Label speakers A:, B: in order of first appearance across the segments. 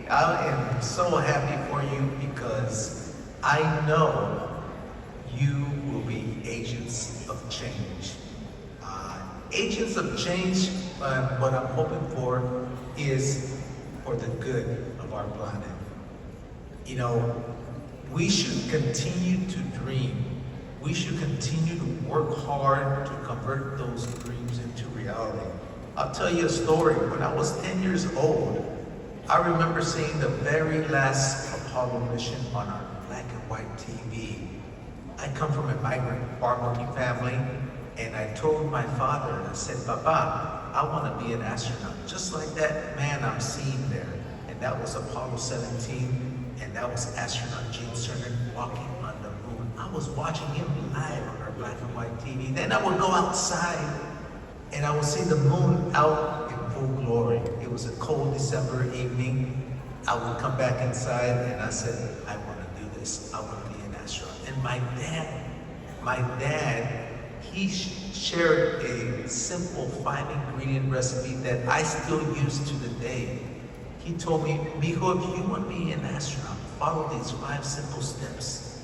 A: I am so happy for you because I know you will be agents of change. Agents of change, what I'm hoping for is for the good of our planet. You know, we should continue to dream. We should continue to work hard to convert those dreams into reality. I'll tell you a story. When I was 10 years old, I remember seeing the very last Apollo mission on our black and white TV. I come from a migrant farm-working family, and I told my father, I said, Papa, I want to be an astronaut, just like that man I'm seeing there. And that was Apollo 17, and that was astronaut Gene Cernan walking on the moon. I was watching him live on our black and white TV. Then I would go outside, and I would see the moon out in full glory. It was a cold December evening. I would come back inside, and I said, I want to do this. I want to be an astronaut. And my dad, he shared a simple 5-ingredient recipe that I still use to the day. He told me, Mijo, if you want to be an astronaut, follow these 5 simple steps.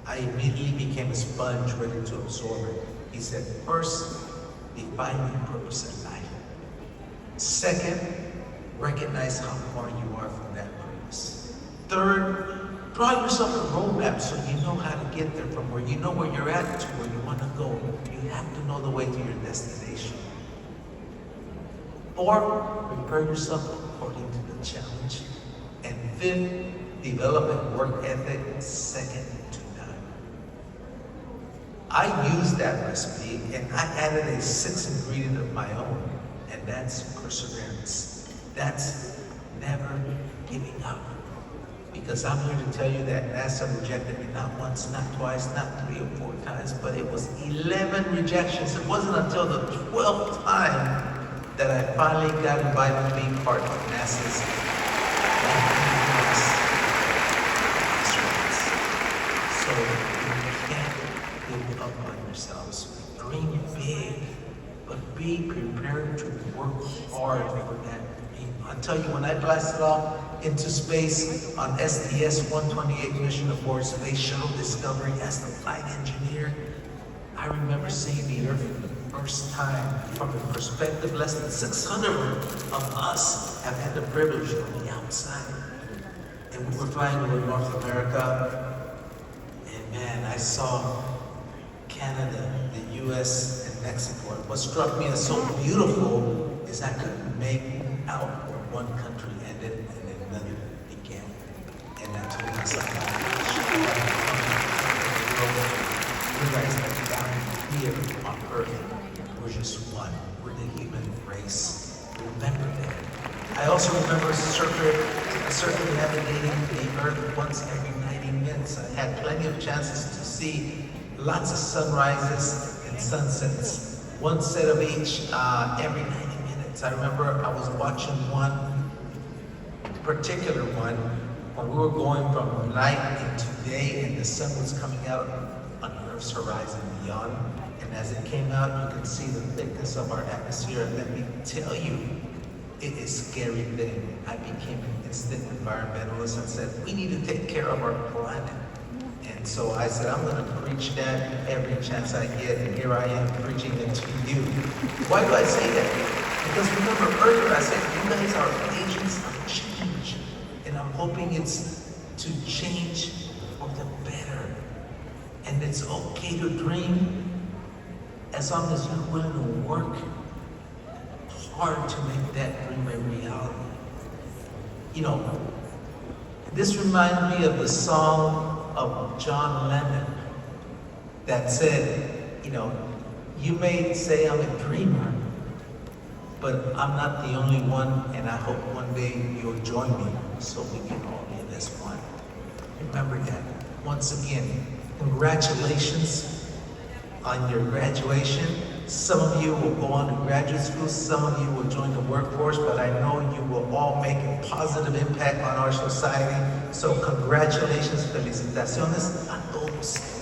A: I immediately became a sponge ready to absorb it. He said, first, define your purpose in life. Second, recognize how far you are from that purpose. Third, draw yourself a roadmap so you know how to get there from where you know where you're at to where you want to go. You have to know the way to your destination. Fourth, prepare yourself according to the challenge. And fifth, develop a work ethic second to none. I used that recipe and I added a 6th ingredient of my own, and that's perseverance. That's never giving up. Because I'm here to tell you that NASA rejected me not once, not twice, not 3 or 4 times, but it was 11 rejections. It wasn't until the 12th time that I finally got invited to be part of NASA's So you can't give up on yourselves. Dream big, but be prepared to work hard for that dream. I'll tell you, when I blasted off into space on STS-128 mission aboard Space Shuttle Discovery as the flight engineer, I remember seeing the Earth for the first time from the perspective less than 600 of us have had the privilege from the outside. And we were flying over North America, and man, I saw Canada, the US, and Mexico. And what struck me as so beautiful is I couldn't make out where one country ended and another began. And I told myself, you guys are down here on Earth. We're just one. We're the human race. Remember that. I also remember circumnavigating the Earth once every 90 minutes. I had plenty of chances to see lots of sunrises and sunsets. One set of each every 90 minutes. I remember I was watching one particular one when we were going from night into day and the sun was coming out on the Earth's horizon beyond. And as it came out, you could see the thickness of our atmosphere. And let me tell you, it is a scary thing. I became an instant environmentalist and said, we need to take care of our planet. And so I said, I'm going to preach that every chance I get, and here I am preaching it to you. Why do I say that? Because remember earlier I said, you guys are agents of change. And I'm hoping it's to change for the better. And it's okay to dream as long as you're willing to work hard to make that dream a reality. You know, this reminds me of the song of John Lennon that said, you know, you may say I'm a dreamer, but I'm not the only one, and I hope one day you'll join me so we can all be as one. Remember that. Once again, congratulations on your graduation. Some of you will go on to graduate school, some of you will join the workforce, but I know you will all make a positive impact on our society. So congratulations, felicitaciones a todos.